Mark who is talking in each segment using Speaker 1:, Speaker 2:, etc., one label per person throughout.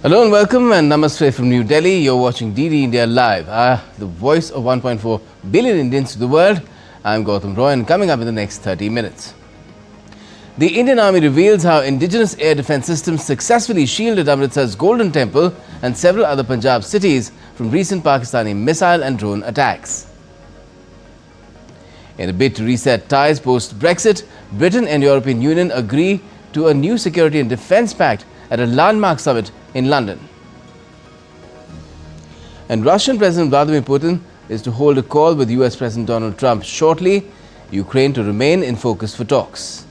Speaker 1: Hello and welcome and namaste from New Delhi. You're watching DD India Live, the voice of 1.4 billion Indians to the world. I'm Gautam Roy, and coming up in the next 30 minutes. The Indian Army reveals how indigenous air defence systems successfully shielded Amritsar's Golden Temple and several other Punjab cities from recent Pakistani missile and drone attacks. In a bid to reset ties post-Brexit, Britain and European Union agree to a new security and defence pact at a landmark summit in London. And Russian President Vladimir Putin is to hold a call with US President Donald Trump shortly, Ukraine to remain in focus for talks.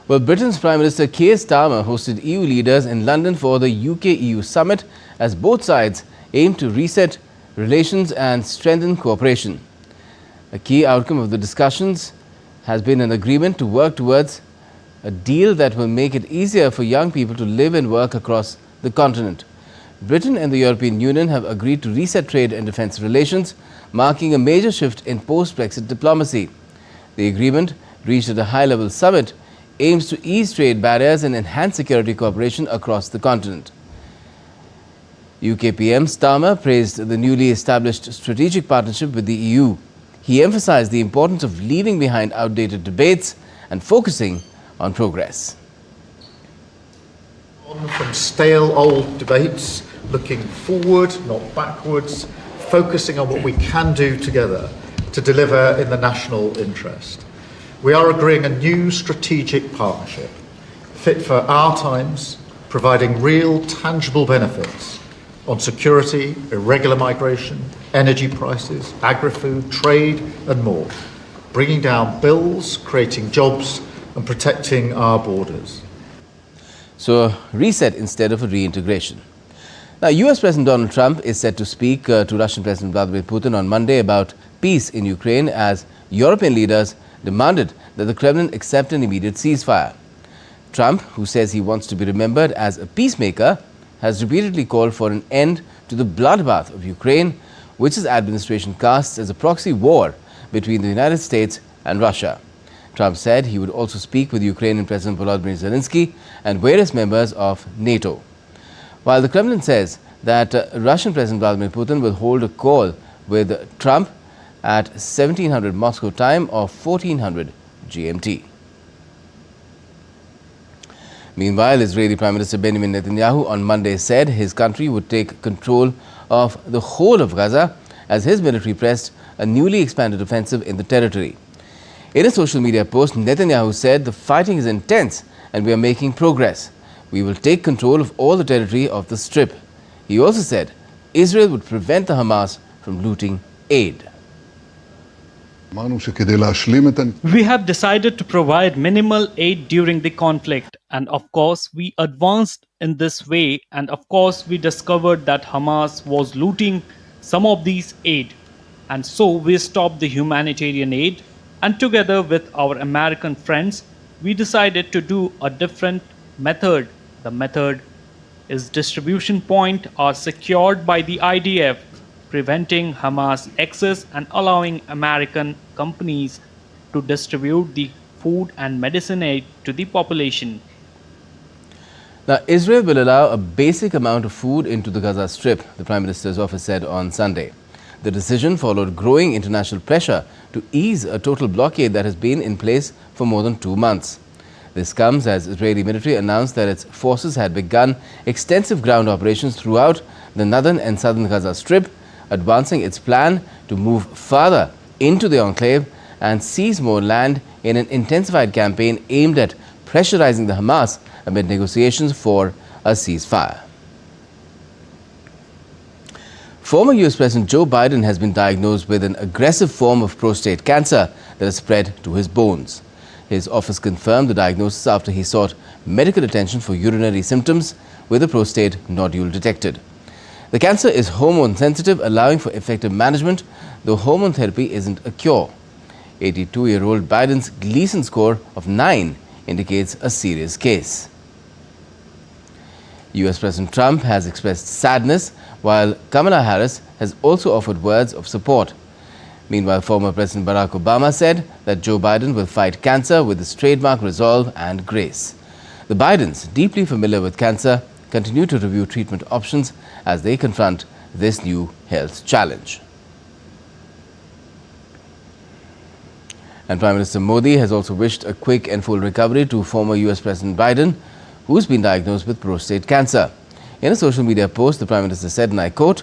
Speaker 1: Well, Britain's Prime Minister Keir Starmer hosted EU leaders in London for the UK-EU summit as both sides aim to reset relations and strengthen cooperation. A key outcome of the discussions has been an agreement to work towards a deal that will make it easier for young people to live and work across the continent. Britain and the European Union have agreed to reset trade and defence relations, marking a major shift in post-Brexit diplomacy. The agreement, reached at a high-level summit, aims to ease trade barriers and enhance security cooperation across the continent. UK PM Starmer praised the newly established strategic partnership with the EU. He emphasised the importance of leaving behind outdated debates and focusing on progress.
Speaker 2: From stale old debates, looking forward, not backwards, focusing on what we can do together to deliver in the national interest. We are agreeing a new strategic partnership, fit for our times, providing real tangible benefits on security, irregular migration, energy prices, agri-food, trade and more, bringing down bills, creating jobs and protecting our borders.
Speaker 1: So a reset instead of a reintegration. Now, US President Donald Trump is set to speak to Russian President Vladimir Putin on Monday about peace in Ukraine as European leaders demanded that the Kremlin accept an immediate ceasefire. Trump, who says he wants to be remembered as a peacemaker, has repeatedly called for an end to the bloodbath of Ukraine, which his administration casts as a proxy war between the United States and Russia. Trump said he would also speak with Ukrainian President Volodymyr Zelensky and various members of NATO. While the Kremlin says that Russian President Vladimir Putin will hold a call with Trump at 1700 Moscow time or 1400 GMT. Meanwhile, Israeli Prime Minister Benjamin Netanyahu on Monday said his country would take control of the whole of Gaza as his military pressed a newly expanded offensive in the territory. In a social media post, Netanyahu said the fighting is intense and we are making progress. We will take control of all the territory of the Strip. He also said Israel would prevent the Hamas from looting aid.
Speaker 3: We have decided to provide minimal aid during the conflict, and of course we advanced in this way, and of course we discovered that Hamas was looting some of these aid, and so we stopped the humanitarian aid, and together with our American friends we decided to do a different method. The method is distribution points are secured by the IDF, preventing Hamas access and allowing American companies to distribute the food and medicine aid to the population.
Speaker 1: Now, Israel will allow a basic amount of food into the Gaza Strip, the Prime Minister's office said on Sunday. The decision followed growing international pressure to ease a total blockade that has been in place for more than 2 months. This comes as Israeli military announced that its forces had begun extensive ground operations throughout the northern and southern Gaza Strip, advancing its plan to move farther into the enclave and seize more land in an intensified campaign aimed at pressurizing the Hamas amid negotiations for a ceasefire. Former US President Joe Biden has been diagnosed with an aggressive form of prostate cancer that has spread to his bones. His office confirmed the diagnosis after he sought medical attention for urinary symptoms with a prostate nodule detected. The cancer is hormone sensitive, allowing for effective management, though hormone therapy isn't a cure. 82-year-old Biden's Gleason score of 9 indicates a serious case. US President Trump has expressed sadness, while Kamala Harris has also offered words of support. Meanwhile, former President Barack Obama said that Joe Biden will fight cancer with his trademark resolve and grace. The Bidens, deeply familiar with cancer, continue to review treatment options as they confront this new health challenge. And Prime Minister Modi has also wished a quick and full recovery to former US President Biden, who's been diagnosed with prostate cancer. In a social media post, the Prime Minister said, and I quote,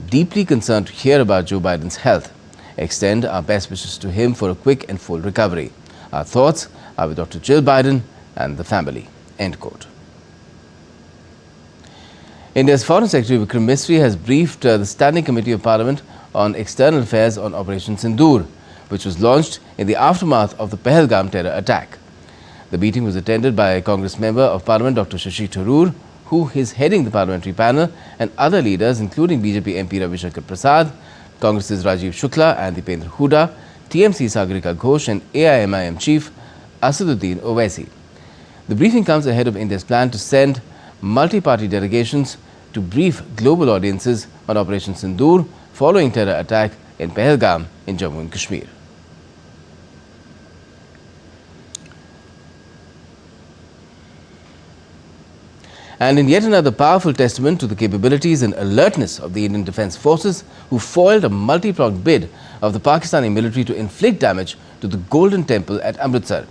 Speaker 1: "Deeply concerned to hear about Joe Biden's health. Extend our best wishes to him for a quick and full recovery. Our thoughts are with Dr. Jill Biden and the family." End quote. India's Foreign Secretary Vikram Misri has briefed the Standing Committee of Parliament on External Affairs on Operation Sindoor, which was launched in the aftermath of the Pahalgam terror attack. The meeting was attended by a Congress Member of Parliament, Dr. Shashi Tharoor, who is heading the parliamentary panel, and other leaders including BJP MP Ravi Shankar Prasad, Congress's Rajiv Shukla and Dipendra Hooda, TMC Sagarika Ghosh and AIMIM Chief Asaduddin Owaisi. The briefing comes ahead of India's plan to send multi-party delegations to brief global audiences on Operation Sindoor following terror attack in Pahalgam in Jammu and Kashmir. And in yet another powerful testament to the capabilities and alertness of the Indian Defence Forces, who foiled a multi-pronged bid of the Pakistani military to inflict damage to the Golden Temple at Amritsar.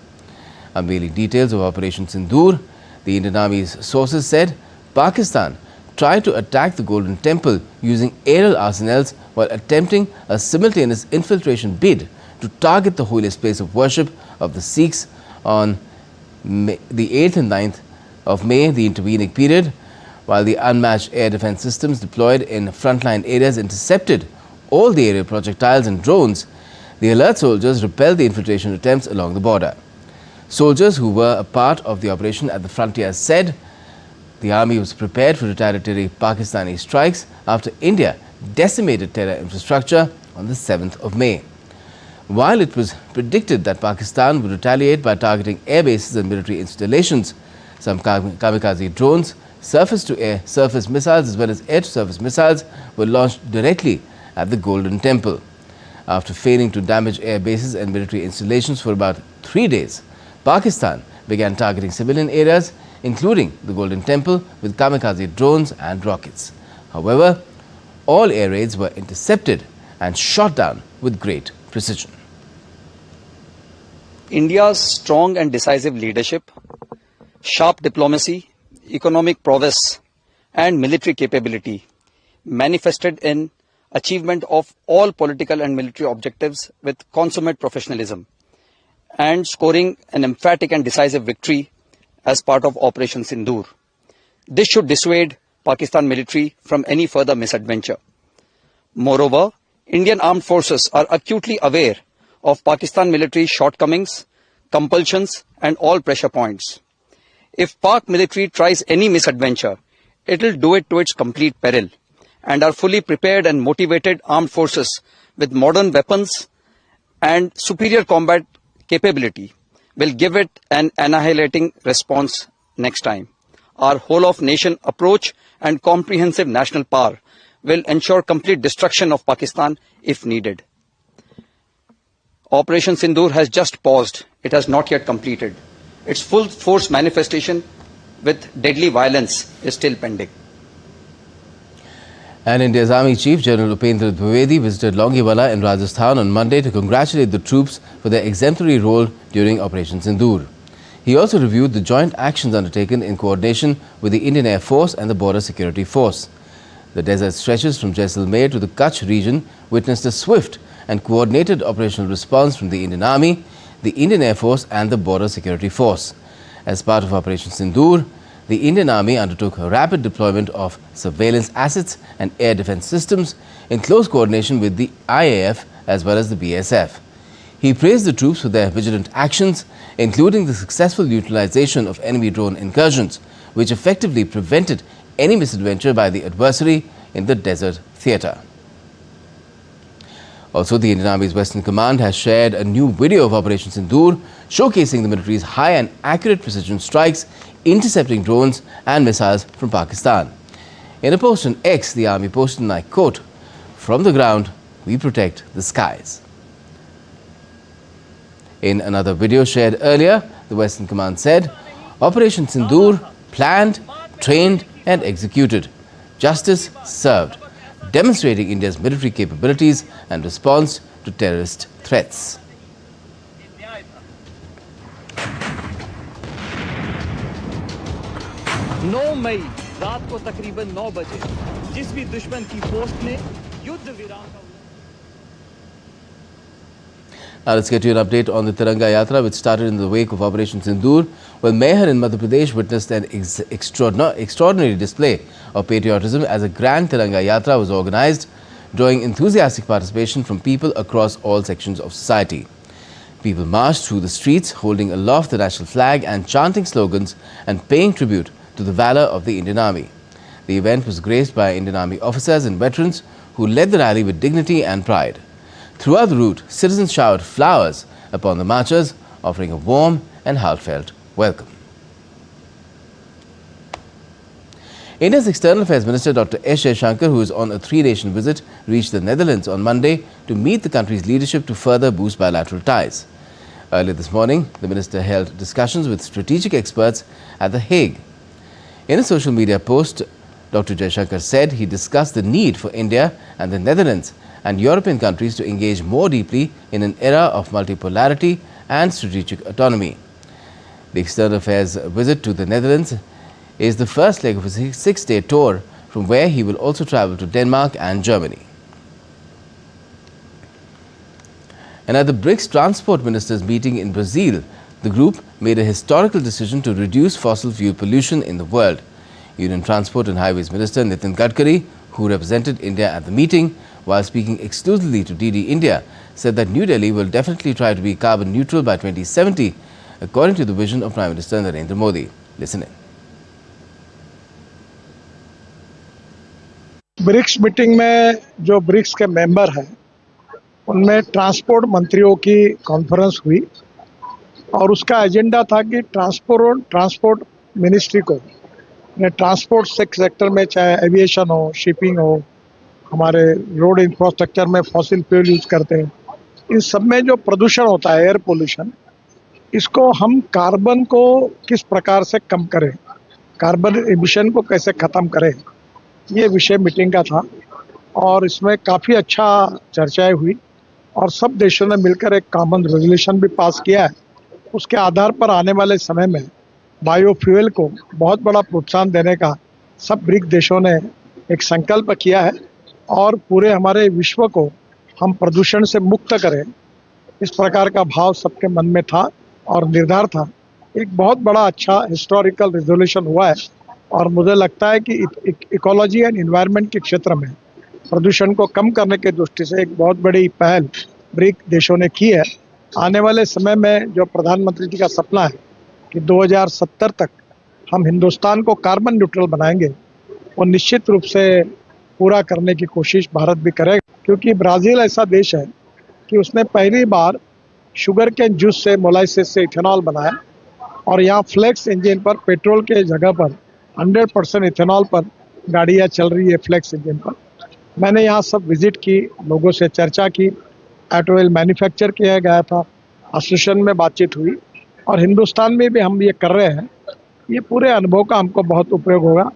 Speaker 1: Unveiling details of Operation Sindoor, the Indian Army's sources said Pakistan tried to attack the Golden Temple using aerial arsenals while attempting a simultaneous infiltration bid to target the holiest place of worship of the Sikhs on the 8th and 9th of May, the intervening period, while the unmatched air defense systems deployed in frontline areas intercepted all the aerial projectiles and drones. The alert soldiers repelled the infiltration attempts along the border. Soldiers who were a part of the operation at the frontier said the army was prepared for retaliatory Pakistani strikes after India decimated terror infrastructure on the 7th of May. While it was predicted that Pakistan would retaliate by targeting air bases and military installations, some kamikaze drones, surface-to-air surface missiles as well as air-to-surface missiles were launched directly at the Golden Temple. After failing to damage air bases and military installations for about 3 days, Pakistan began targeting civilian areas, including the Golden Temple, with kamikaze drones and rockets. However, all air raids were intercepted and shot down with great precision.
Speaker 4: India's strong and decisive leadership, sharp diplomacy, economic prowess and military capability manifested in achievement of all political and military objectives with consummate professionalism and scoring an emphatic and decisive victory as part of Operation Sindoor. This should dissuade Pakistan military from any further misadventure. Moreover, Indian armed forces are acutely aware of Pakistan military shortcomings, compulsions and all pressure points. If Pak military tries any misadventure, it will do it to its complete peril, and our fully prepared and motivated armed forces with modern weapons and superior combat capability will give it an annihilating response next time. Our whole-of-nation approach and comprehensive national power will ensure complete destruction of Pakistan if needed. Operation Sindoor has just paused. It has not yet completed. Its full force manifestation with deadly violence is still pending.
Speaker 1: And India's Army Chief General Upendra Dwivedi visited Longewala in Rajasthan on Monday to congratulate the troops for their exemplary role during Operation Sindoor. He also reviewed the joint actions undertaken in coordination with the Indian Air Force and the Border Security Force. The desert stretches from Jaisalmer to the Kutch region witnessed a swift and coordinated operational response from the Indian Army, the Indian Air Force and the Border Security Force. As part of Operation Sindoor, the Indian Army undertook a rapid deployment of surveillance assets and air defense systems in close coordination with the IAF as well as the BSF. He praised the troops for their vigilant actions, including the successful neutralization of enemy drone incursions, which effectively prevented any misadventure by the adversary in the desert theatre. Also, the Indian Army's Western Command has shared a new video of Operation Sindoor, showcasing the military's high and accurate precision strikes, intercepting drones and missiles from Pakistan. In a post on X, the Army posted, and I quote, "From the ground, we protect the skies." In another video shared earlier, the Western Command said, "Operation Sindoor planned, trained and executed. Justice served, demonstrating India's military capabilities and response to terrorist threats."
Speaker 5: 9 मई रात को तकरीबन 9 बजे जिस भी दुश्मन की post ने युद्ध विराम का
Speaker 1: Now let's get you an update on the Tiranga Yatra, which started in the wake of Operation Sindoor. Well, Meher in Madhya Pradesh witnessed an extraordinary display of patriotism as a grand Tiranga Yatra was organized, drawing enthusiastic participation from people across all sections of society. People marched through the streets, holding aloft the national flag and chanting slogans and paying tribute to the valor of the Indian Army. The event was graced by Indian Army officers and veterans who led the rally with dignity and pride. Throughout the route, citizens showered flowers upon the marchers, offering a warm and heartfelt welcome. India's External Affairs Minister Dr. S. Jaishankar, who is on a three-nation visit, reached the Netherlands on Monday to meet the country's leadership to further boost bilateral ties. Earlier this morning, the minister held discussions with strategic experts at The Hague. In a social media post, Dr. Jaishankar said he discussed the need for India and the Netherlands and European countries to engage more deeply in an era of multipolarity and strategic autonomy. The External Affairs visit to the Netherlands is the first leg of a six-day tour, from where he will also travel to Denmark and Germany. And at the BRICS Transport Ministers meeting in Brazil, the group made a historical decision to reduce fossil fuel pollution in the world. Union Transport and Highways Minister Nitin Gadkari, who represented India at the meeting, while speaking exclusively to DD India, said that New Delhi will definitely try to be carbon neutral by 2070, according to the vision of Prime Minister Narendra Modi. Listen in.
Speaker 6: BRICS meeting में जो BRICS के member हैं उनमें transport मंत्रियों की conference हुई और उसका एजेंडा था कि ट्रांसपोर्ट मिनिस्ट्री को ट्रांसपोर्ट सेक्टर में, चाहे एविएशन हो, शिपिंग हो, हमारे रोड इंफ्रास्ट्रक्चर में फॉसिल फ्यूल यूज करते हैं, इन सब में जो प्रदूषण होता है, एयर पोल्यूशन, इसको हम कार्बन को किस प्रकार से कम करें, कार्बन एमिशन को कैसे ख़त्म करें, ये विषय मीटिंग का था। और इसमें काफ़ी अच्छा चर्चाएं हुई और सब देशों ने मिलकर एक कॉमन रेजोल्यूशन भी पास किया है। उसके आधार पर आने वाले समय में बायोफ्यूल को बहुत बड़ा प्रोत्साहन देने का सब ब्रिक्स देशों ने एक संकल्प किया है और पूरे हमारे विश्व को हम प्रदूषण से मुक्त करें, इस प्रकार का भाव सबके मन में था और निर्धार था। एक बहुत बड़ा अच्छा हिस्टोरिकल रेजोल्यूशन हुआ है और मुझे लगता है कि इकोलॉजी एंड एनवायरनमेंट के क्षेत्र में प्रदूषण को कम करने की दृष्टि से एक बहुत बड़ी पहल ब्रिक्स देशों ने की है। आने वाले समय में जो प्रधानमंत्री जी का सपना है कि 2070 तक हम हिंदुस्तान को कार्बन न्यूट्रल बनाएंगे, वो निश्चित रूप से पूरा करने की कोशिश भारत भी करेगा, क्योंकि ब्राज़ील ऐसा देश है कि उसने पहली बार शुगर केन जूस से, मोलाइसिस से इथेनॉल बनाया और यहाँ फ्लेक्स इंजन पर पेट्रोल के जगह पर 100% इथेनॉल पर गाड़ियाँ चल रही है फ्लेक्स इंजन पर। मैंने यहाँ सब विजिट की, लोगों से चर्चा की, ऑटोमोबाइल मैन्युफैक्चर किया गया था, एसोसिएशन में बातचीत हुई और हिंदुस्तान में भी हम ये कर रहे हैं। ये पूरे अनुभव का हमको बहुत उपयोग होगा।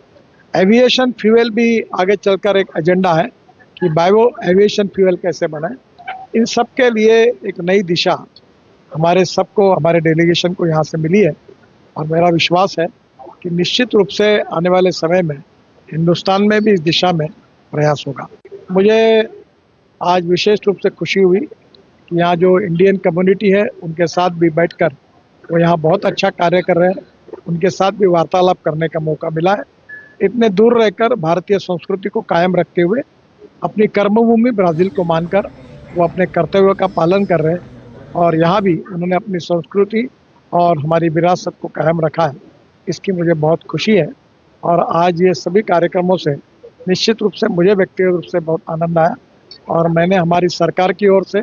Speaker 6: एविएशन फ्यूल भी आगे चलकर एक एजेंडा है कि बायो एविएशन फ्यूल कैसे बने। इन सब के लिए एक नई दिशा हमारे सबको, हमारे डेलीगेशन को यहाँ से मिली है और मेरा विश्वास है कि निश्चित रूप से आने वाले समय में हिंदुस्तान में भी इस दिशा में प्रयास होगा। मुझे आज विशेष रूप से खुशी हुई कि यहाँ जो इंडियन कम्युनिटी है उनके साथ भी बैठकर वो यहाँ बहुत अच्छा कार्य कर रहे हैं, उनके साथ भी वार्तालाप करने का मौका मिला है। इतने दूर रहकर भारतीय संस्कृति को कायम रखते हुए अपनी कर्मभूमि ब्राज़ील को मानकर वो अपने कर्तव्यों का पालन कर रहे हैं और यहाँ भी उन्होंने अपनी संस्कृति और हमारी विरासत को कायम रखा है। इसकी मुझे बहुत खुशी है और आज ये सभी कार्यक्रमों से निश्चित रूप से मुझे व्यक्तिगत रूप से बहुत आनंद आया और मैंने हमारी सरकार की ओर से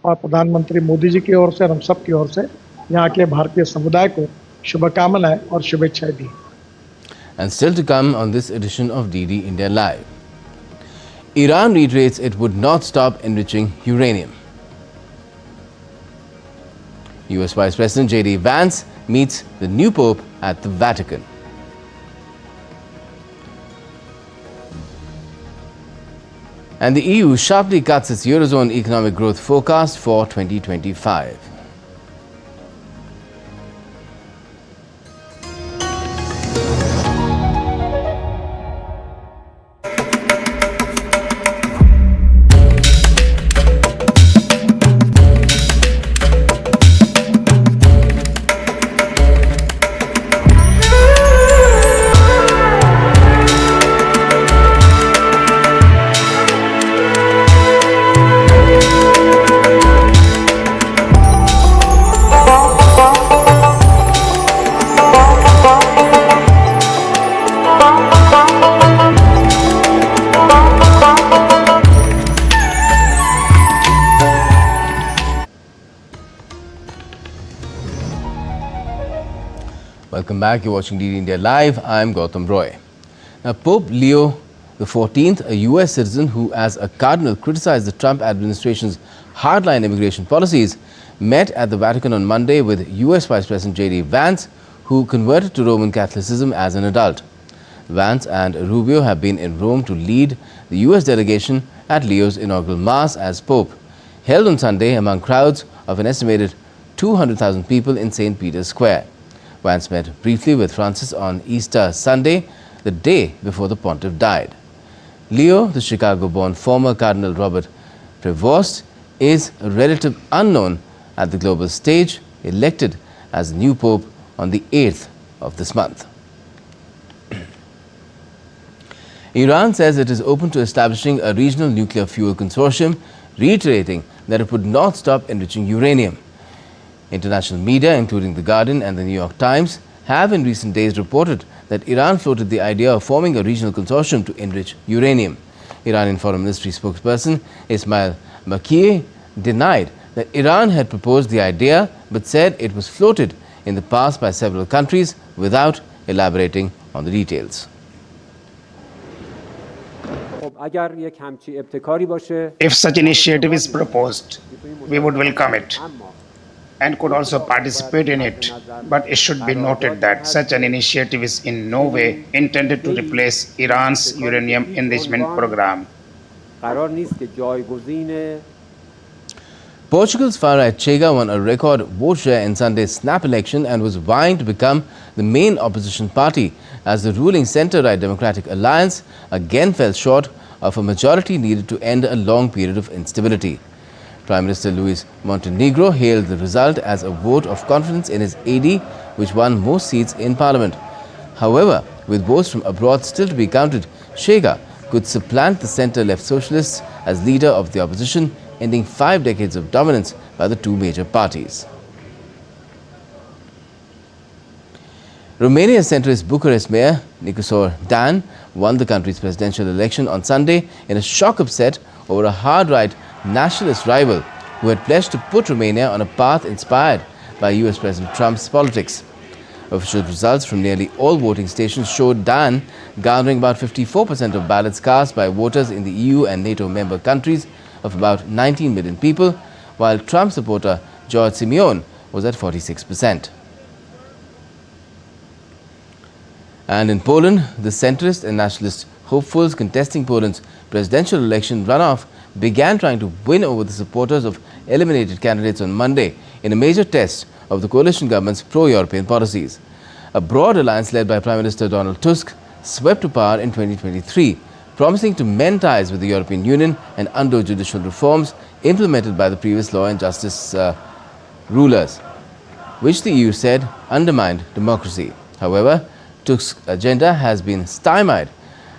Speaker 6: और प्रधानमंत्री मोदी जी की ओर से और हम सब की ओर से यहाँ के भारतीय समुदाय को शुभकामनाएं और शुभेच्छाएं दी।
Speaker 1: And still to come on this edition of DD India Live. Iran reiterates it would not stop enriching uranium. US Vice President J.D. Vance meets the new Pope at the Vatican. And the EU sharply cuts its Eurozone economic growth forecast for 2025. Welcome back. You're watching DD India Live. I'm Gautam Roy. Now, Pope Leo XIV, a US citizen who as a cardinal criticized the Trump administration's hardline immigration policies, met at the Vatican on Monday with US Vice President J.D. Vance, who converted to Roman Catholicism as an adult. Vance and Rubio have been in Rome to lead the US delegation at Leo's inaugural Mass as Pope, held on Sunday among crowds of an estimated 200,000 people in St. Peter's Square. Vance met briefly with Francis on Easter Sunday, the day before the pontiff died. Leo, the Chicago-born former Cardinal Robert Prevost, is a relative unknown at the global stage, elected as the new Pope on the 8th of this month. Iran says it is open to establishing a regional nuclear fuel consortium, reiterating that it would not stop enriching uranium. International media, including The Guardian and The New York Times, have in recent days reported that Iran floated the idea of forming a regional consortium to enrich uranium. Iranian Foreign Ministry spokesperson Ismail Baqiei denied that Iran had proposed the idea, but said it was floated in the past by several countries without elaborating on the details.
Speaker 7: If such initiative is proposed, we would welcome it and could also participate in it, but it should be noted that such an initiative is in no way intended to replace Iran's uranium enrichment program.
Speaker 1: Portugal's far-right Chega won a record vote share in Sunday's snap election and was vying to become the main opposition party as the ruling centre-right Democratic Alliance again fell short of a majority needed to end a long period of instability. Prime Minister Luis Montenegro hailed the result as a vote of confidence in his AD, which won most seats in Parliament. However, with votes from abroad still to be counted, Chega could supplant the centre-left socialists as leader of the opposition, ending 5 decades of dominance by the two major parties. Romania's centrist Bucharest mayor Nicusor Dan won the country's presidential election on Sunday in a shock upset over a hard-right nationalist rival who had pledged to put Romania on a path inspired by US President Trump's politics. Official results from nearly all voting stations showed Dan garnering about 54% of ballots cast by voters in the EU and NATO member countries of about 19 million people, while Trump supporter George Simeon was at 46%. And in Poland, the centrist and nationalist hopefuls contesting Poland's presidential election runoff began trying to win over the supporters of eliminated candidates on Monday in a major test of the coalition government's pro-European policies. A broad alliance led by Prime Minister Donald Tusk swept to power in 2023, promising to mend ties with the European Union and undo judicial reforms implemented by the previous law and justice rulers, which the EU said undermined democracy. However, Tusk's agenda has been stymied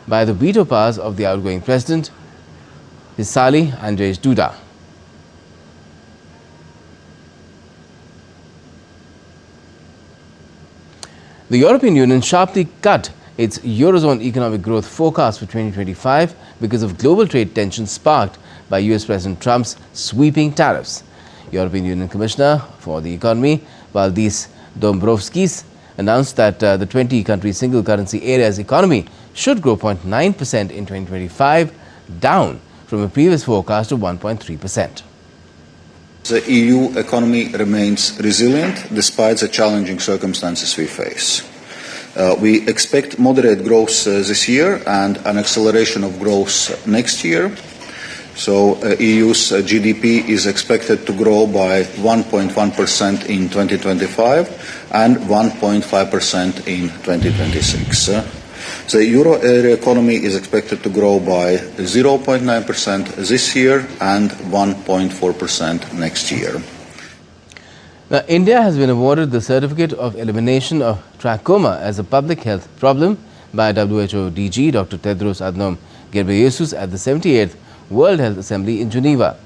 Speaker 1: by the veto powers of the outgoing president, his Sali Andrzej Duda. The European Union sharply cut its Eurozone economic growth forecast for 2025 because of global trade tensions sparked by US President Trump's sweeping tariffs. European Union Commissioner for the Economy, Valdis Dombrovskis, announced that the 20-country single currency area's economy should grow 0.9% in 2025, down from a previous forecast of 1.3%.
Speaker 8: The EU economy remains resilient despite the challenging circumstances we face. We expect moderate growth this year and an acceleration of growth next year. So EU's GDP is expected to grow by 1.1% in 2025 and 1.5% in 2026. The euro area economy is expected to grow by 0.9% this year and 1.4% next year.
Speaker 1: Now, India has been awarded the Certificate of Elimination of Trachoma as a public health problem by WHO DG Dr. Tedros Adhanom Ghebreyesus at the 78th World Health Assembly in Geneva.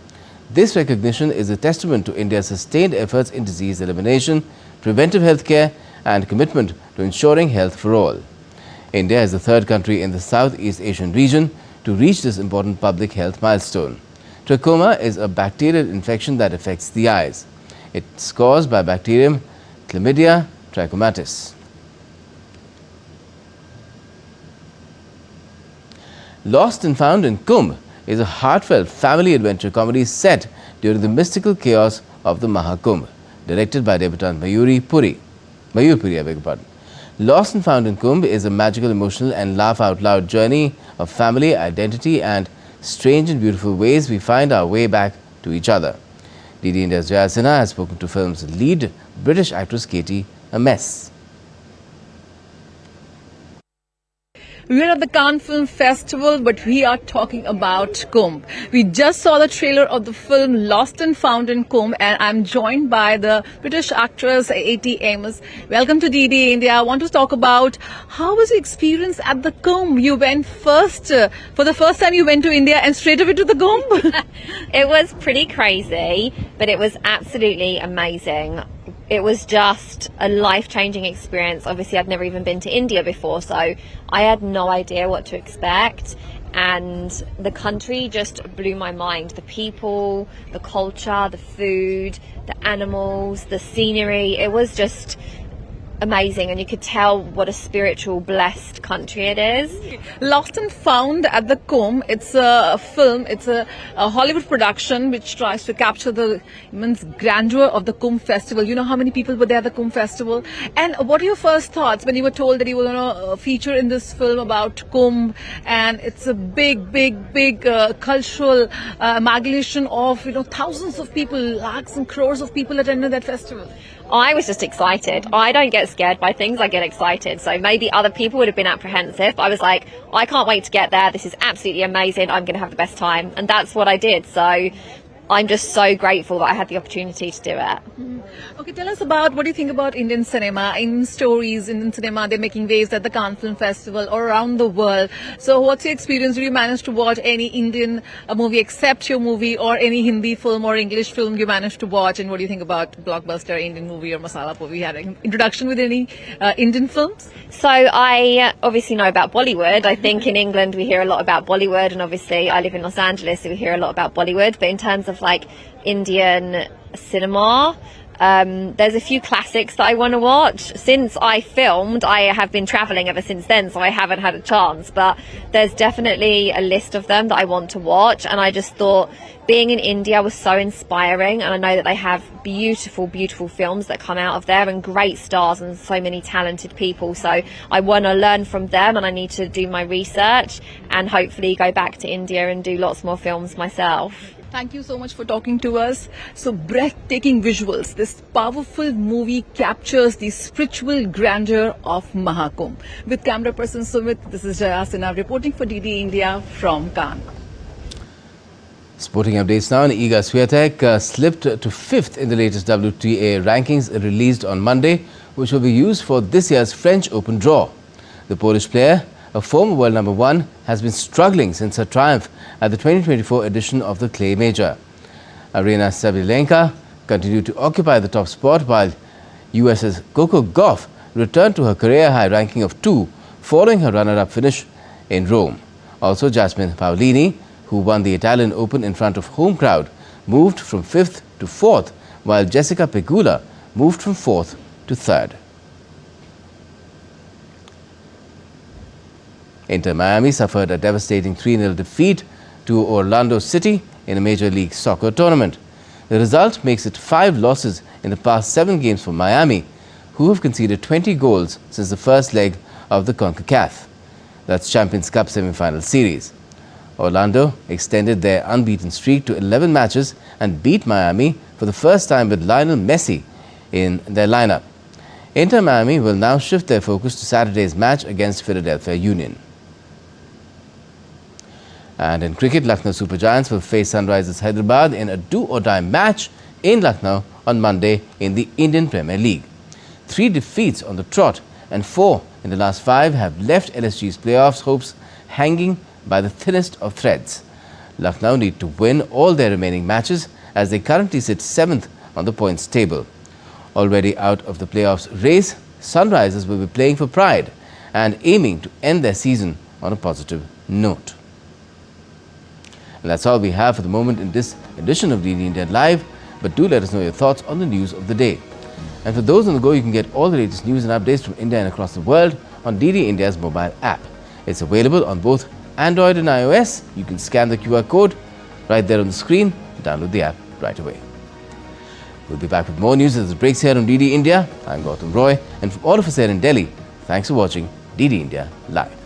Speaker 1: This recognition is a testament to India's sustained efforts in disease elimination, preventive health care and commitment to ensuring health for all. India is the third country in the Southeast Asian region to reach this important public health milestone. Trachoma is a bacterial infection that affects the eyes. It's caused by bacterium Chlamydia trachomatis. Lost and Found in Kumbh is a heartfelt family adventure comedy set during the mystical chaos of the Mahakumbh, directed by debutant Mayur Puri. Lost and Found in Kumbh is a magical, emotional and laugh-out-loud journey of family, identity and strange and beautiful ways we find our way back to each other. DD India's Jaya Sinha has spoken to film's lead British actress Katie Ames.
Speaker 9: We are at the Cannes Film Festival, but we are talking about Kumbh. We just saw the trailer of the film Lost and Found in Kumbh, and I'm joined by the British actress A.T. Amos. Welcome to DD India. I want to talk about how was your experience at the Kumbh? You went first, for the first time you went to India and straight away to the Kumbh?
Speaker 10: It was pretty crazy, but it was absolutely amazing. It was just a life-changing experience. Obviously, I'd never even been to India before, so I had no idea what to expect. And the country just blew my mind. The people, the culture, the food, the animals, the scenery. It was just amazing, and you could tell what a spiritual, blessed country it is.
Speaker 9: Lost and Found at the Kumbh, it's a film, it's a Hollywood production which tries to capture the immense grandeur of the Kumbh festival. You know how many people were there at the Kumbh festival? And what are your first thoughts when you were told that you were going to feature in this film about Kumbh, and it's a big cultural amalgamation of, thousands of people, lakhs and crores of people attended that festival?
Speaker 10: I was just excited. I don't get scared by things, I get excited. So maybe other people would have been apprehensive, but I was like, I can't wait to get there. This is absolutely amazing. I'm going to have the best time. And that's what I did. So I'm just so grateful that I had the opportunity to do it.
Speaker 9: Okay, tell us about what do you think about Indian cinema, Indian stories, Indian cinema. They're making waves at the Cannes Film Festival or around the world. So what's your experience? Did you manage to watch any Indian movie except your movie, or any Hindi film or English film you managed to watch? And what do you think about blockbuster Indian movie or masala movie? Had an introduction with any Indian films?
Speaker 10: So I obviously know about Bollywood. I think in England we hear a lot about Bollywood, and obviously I live in Los Angeles, so we hear a lot about Bollywood. But in terms of like Indian cinema, there's a few classics that I want to watch. Since I filmed, I have been travelling ever since then, so I haven't had a chance, but there's definitely a list of them that I want to watch. And I just thought being in India was so inspiring, and I know that they have beautiful films that come out of there and great stars and so many talented people, so I want to learn from them, and I need to do my research and hopefully go back to India and do lots more films myself.
Speaker 9: Thank you so much for talking to us. So breathtaking visuals. This powerful movie captures the spiritual grandeur of Mahakumbh. With camera person Sumit, this is Jaya Sinha reporting for DD India from Cannes.
Speaker 1: Sporting updates now. Iga Swiatek slipped to 5th in the latest WTA rankings released on Monday, which will be used for this year's French Open draw. The Polish player, a former world number 1, has been struggling since her triumph at the 2024 edition of the clay major. Aryna Sabalenka continued to occupy the top spot, while US's Coco Gauff returned to her career-high ranking of 2 following her runner-up finish in Rome. Also, Jasmine Paolini who won the Italian Open in front of home crowd, moved from 5th to 4th, while Jessica Pegula moved from 4th to 3rd. Inter Miami suffered a devastating 3-0 defeat to Orlando City in a Major League Soccer tournament. The result makes it 5 losses in the past 7 games for Miami, who have conceded 20 goals since the first leg of the CONCACAF. That's Champions Cup semi-final series. Orlando extended their unbeaten streak to 11 matches and beat Miami for the first time with Lionel Messi in their lineup. Inter Miami will now shift their focus to Saturday's match against Philadelphia Union. And in cricket, Lucknow Super Giants will face Sunrisers Hyderabad in a do-or-die match in Lucknow on Monday in the Indian Premier League. 3 defeats on the trot and 4 in the last 5 have left LSG's playoffs hopes hanging by the thinnest of threads. Lucknow need to win all their remaining matches as they currently sit 7th on the points table. Already out of the playoffs race, Sunrisers will be playing for pride and aiming to end their season on a positive note. And that's all we have for the moment in this edition of DD India Live, but do let us know your thoughts on the news of the day. And for those on the go, you can get all the latest news and updates from India and across the world on DD India's mobile app. It's available on both Android and iOS. You can scan the QR code right there on the screen and download the app right away. We'll be back with more news as it breaks here on DD India. I'm Gautam Roy, and from all of us here in Delhi, thanks for watching DD India Live.